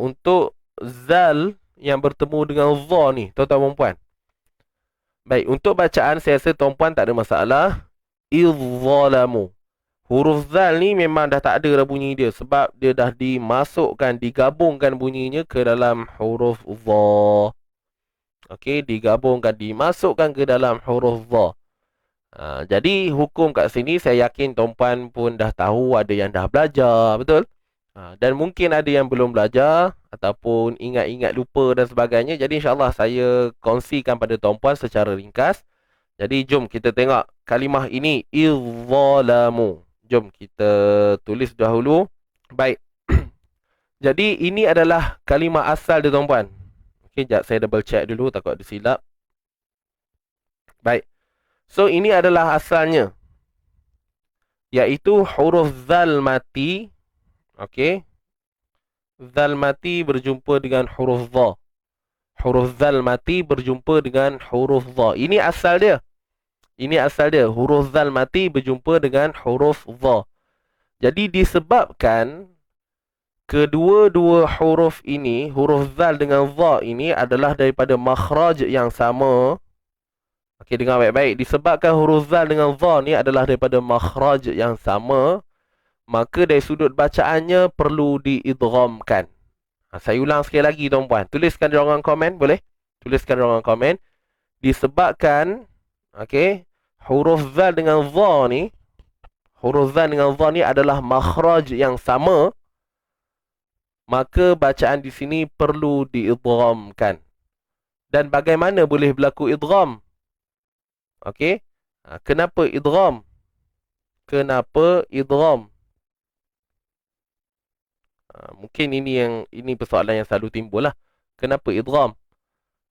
untuk zal yang bertemu dengan dha ni, tuan-tuan dan puan. Baik, untuk bacaan saya rasa tuan-puan tak ada masalah. Izzalamu. Huruf zal ni memang dah tak ada dah bunyi dia sebab dia dah dimasukkan, digabungkan bunyinya ke dalam huruf dha. Okey, digabungkan, dimasukkan ke dalam huruf dha. Jadi hukum kat sini saya yakin tuan-puan pun dah tahu, ada yang dah belajar, betul? Dan mungkin ada yang belum belajar ataupun ingat-ingat lupa dan sebagainya. Jadi insyaAllah saya kongsikan pada tuan-puan secara ringkas. Jadi jom kita tengok kalimah ini, izzalamu. Jom kita tulis dahulu. Baik. Jadi ini adalah kalimah asal dia tuan-puan. Okey, sekejap saya double check dulu takut ada silap. Baik. So ini adalah asalnya, iaitu huruf zal mati. Okey. Zal mati berjumpa dengan huruf dha. Huruf zal mati berjumpa dengan huruf dha. Ini asal dia. Ini asal dia. Huruf zal mati berjumpa dengan huruf dha. Jadi disebabkan kedua-dua huruf ini, huruf zal dengan dha ini adalah daripada makhraj yang sama. Okey, dengar baik-baik. Disebabkan huruf zal dengan dha ni adalah daripada makhraj yang sama, maka dari sudut bacaannya perlu diidghamkan. Saya ulang sekali lagi tuan-puan. Tuliskan di ruangan komen, boleh? Tuliskan di ruangan komen. Disebabkan, okey, huruf zal dengan dha ni, huruf zal dengan dha ni adalah makhraj yang sama, maka bacaan di sini perlu diidghamkan. Dan bagaimana boleh berlaku idgham? Okey. Kenapa idgham? Kenapa idgham? Mungkin ini persoalan yang selalu timbul lah. Kenapa idgham?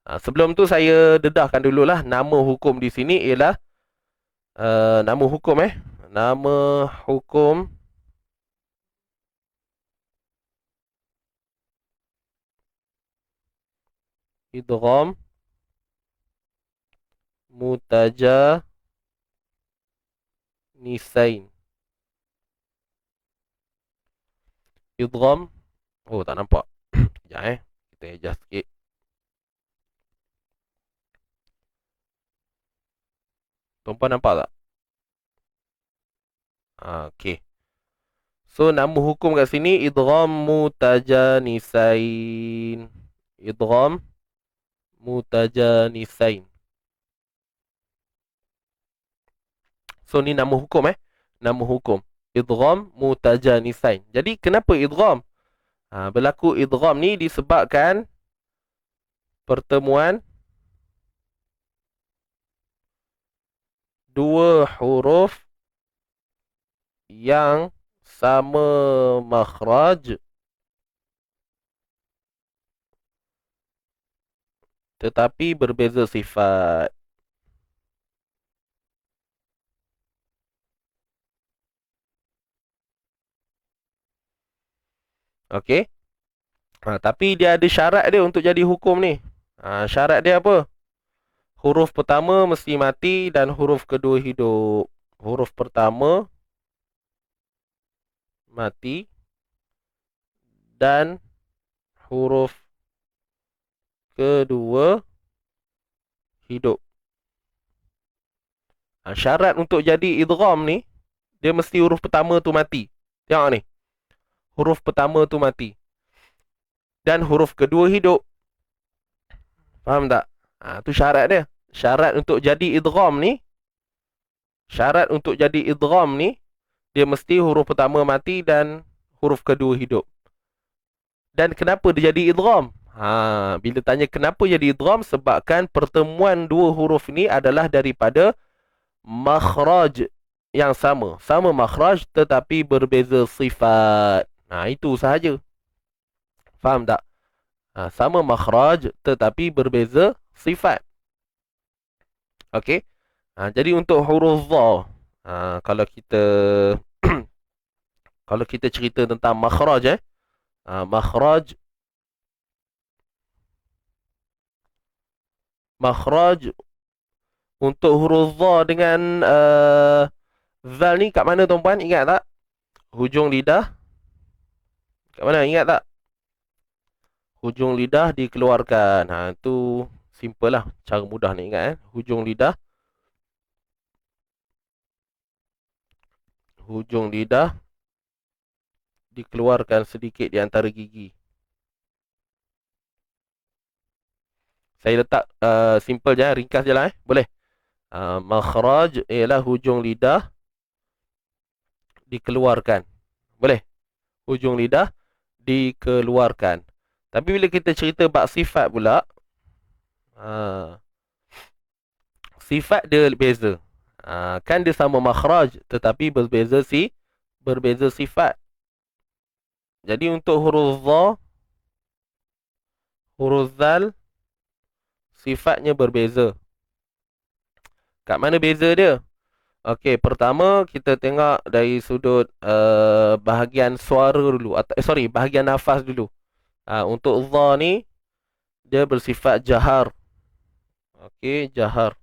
Sebelum tu saya dedahkan dululah nama hukum di sini ialah nama hukum Nama hukum idgham mutajanisain. Idgham. Oh, tak nampak. Sekejap kita adjust sikit. Tuan-puan nampak tak? Okey. So nama hukum kat sini idgham mutajanisain. Idgham mutajanisain. So ni nama hukum Nama hukum idgham mutajanisain. Jadi kenapa idgham? Berlaku idgham ni disebabkan pertemuan dua huruf yang sama makhraj tetapi berbeza sifat. Okey. Tapi dia ada syarat dia untuk jadi hukum ni. Syarat dia apa? Huruf pertama mesti mati dan huruf kedua hidup. Huruf pertama mati dan huruf kedua hidup. Syarat untuk jadi idgham ni, dia mesti huruf pertama tu mati. Tengok ni. Huruf pertama tu mati. Dan huruf kedua hidup. Faham tak? Tu syarat dia. Syarat untuk jadi idgham ni, dia mesti huruf pertama mati dan huruf kedua hidup. Dan kenapa dia jadi idgham? Bila tanya kenapa jadi idgham, sebabkan pertemuan dua huruf ni adalah daripada makhraj yang sama. Sama makhraj tetapi berbeza sifat. Itu sahaja. Faham tak? Sama makhraj tetapi berbeza sifat. Okey. Jadi untuk huruf dha, kalau kita kalau kita cerita tentang makhraj makhraj untuk huruf dha dengan zal ni kat mana tuan-puan? Ingat tak? Hujung lidah. Kat mana? Ingat tak? Hujung lidah dikeluarkan. Itu simple lah. Cara mudah nak ingat. Hujung lidah. Hujung lidah dikeluarkan sedikit di antara gigi. Saya letak simple je, ringkas je lah. Boleh. Makhraj ialah hujung lidah dikeluarkan. Boleh. Hujung lidah dikeluarkan. Tapi bila kita cerita bab sifat pula, sifat dia beza. Kan dia sama makhraj, tetapi berbeza sifat. Jadi untuk huruf dha, huruf zal, sifatnya berbeza. Kat mana beza dia? Okey, pertama kita tengok dari sudut bahagian suara dulu. Bahagian nafas dulu. Untuk dha ni, dia bersifat jahar. Okey, jahar.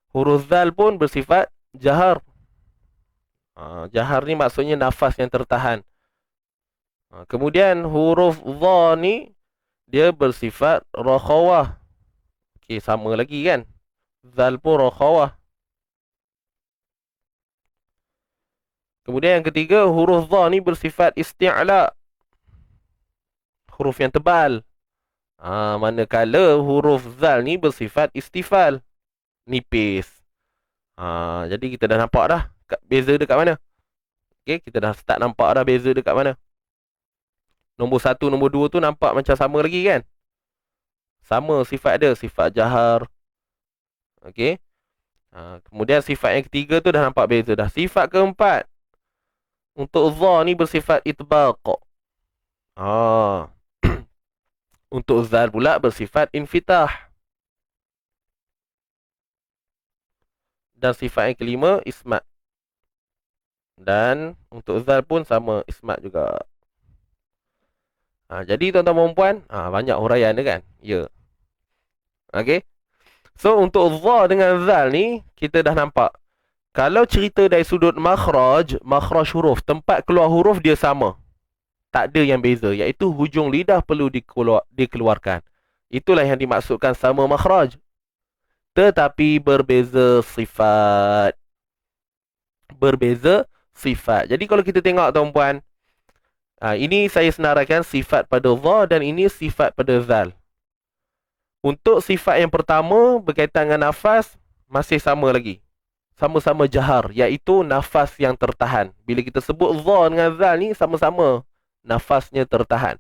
Huruf zal pun bersifat jahar. Jahar ni maksudnya nafas yang tertahan. Kemudian huruf dha ni, dia bersifat rakhawah. Okey, sama lagi kan? Zal pun rakhawah. Kemudian yang ketiga, huruf dha ni bersifat isti'la. Huruf yang tebal. Manakala huruf zal ni bersifat istifal. Nipis. Jadi kita dah nampak dah beza dekat mana. Okay, kita dah start nampak dah beza dekat mana. Nombor 1, nombor 2 tu nampak macam sama lagi kan? Sama sifat dia, sifat jahar. Okay. Kemudian sifat yang ketiga tu dah nampak beza dah. Sifat keempat, untuk dha ni bersifat itbaq. Untuk zal pula bersifat infitah. Dan sifat yang kelima, ismat. Dan untuk zal pun sama, ismat juga. Jadi tuan-tuan dan puan, banyak huraian dia kan? Ya. Okay. So untuk dha dengan zal ni, kita dah nampak. Kalau cerita dari sudut makhraj huruf, tempat keluar huruf dia sama. Tak ada yang beza, iaitu hujung lidah perlu dikeluarkan. Itulah yang dimaksudkan sama makhraj. Tetapi berbeza sifat. Berbeza sifat. Jadi kalau kita tengok tuan-puan, ini saya senaraikan sifat pada dha dan ini sifat pada zal. Untuk sifat yang pertama berkaitan dengan nafas, masih sama lagi. Sama-sama jahar, iaitu nafas yang tertahan. Bila kita sebut dha dengan zal ni, sama-sama nafasnya tertahan.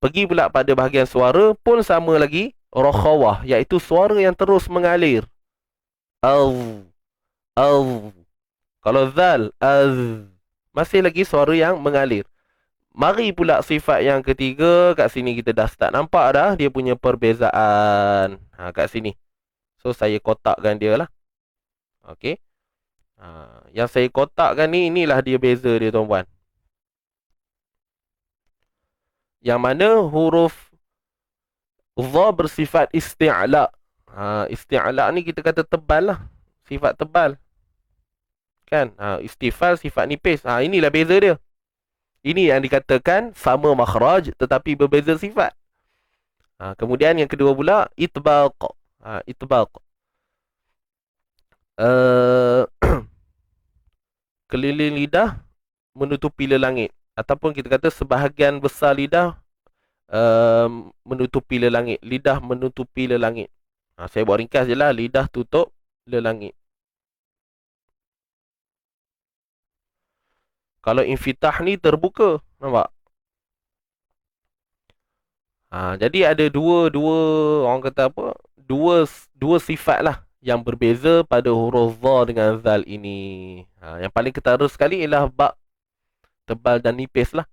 Pergi pula pada bahagian suara pun sama lagi, rakhawah, iaitu suara yang terus mengalir. Kalau zal, masih lagi suara yang mengalir. Mari pula sifat yang ketiga. Kat sini kita dah start nampak dah dia punya perbezaan. Kat sini. So saya kotakkan dia lah. Okey. Yang saya kotakkan ni, inilah dia beza dia tuan-puan. Yang mana huruf dha bersifat isti'la. Isti'la ni kita kata tebal lah. Sifat tebal. Kan? Istifal sifat nipis. Inilah beza dia. Ini yang dikatakan sama makhraj tetapi berbeza sifat. Kemudian yang kedua pula, itbaq. Itbaq. Keliling lidah menutupi lelangit. Ataupun kita kata sebahagian besar lidah menutupi lelangit. Lidah menutupi lelangit. Saya buat ringkas je lah. Lidah tutup lelangit. Kalau infitah ni terbuka. Nampak? Jadi ada dua orang kata apa? Dua sifat lah yang berbeza pada huruf dha dengan zal ini. Yang paling ketara sekali ialah bab tebal dan nipis lah.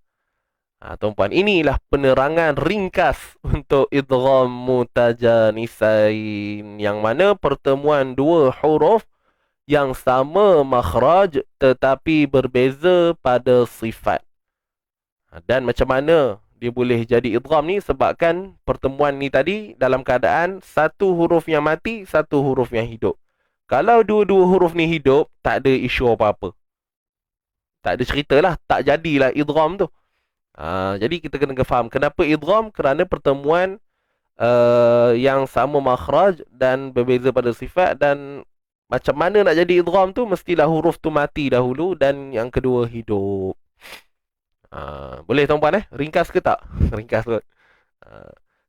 Tuan-puan, inilah penerangan ringkas untuk idgham mutajanisain, yang mana pertemuan dua huruf yang sama makhraj tetapi berbeza pada sifat. Dan macam mana dia boleh jadi idgham ni? Sebabkan pertemuan ni tadi dalam keadaan satu huruf yang mati, satu huruf yang hidup. Kalau dua-dua huruf ni hidup, tak ada isu apa-apa. Tak ada cerita lah, tak jadilah idgham tu. Jadi kita kena faham kenapa idgham, kerana pertemuan yang sama makhraj dan berbeza pada sifat, dan macam mana nak jadi idgham tu mestilah huruf tu mati dahulu dan yang kedua hidup. Boleh tuan-puan ringkas ke tak? Ringkas kot.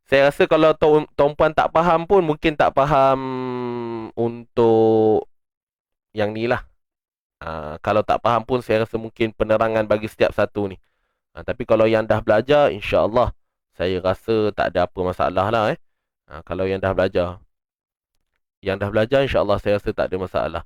Saya rasa kalau tuan-puan tak faham pun mungkin tak faham untuk yang ni lah. Kalau tak faham pun saya rasa mungkin penerangan bagi setiap satu ni. Tapi kalau yang dah belajar, insya-Allah saya rasa tak ada apa masalah lah Kalau yang dah belajar. Yang dah belajar, insya-Allah saya rasa tak ada masalah.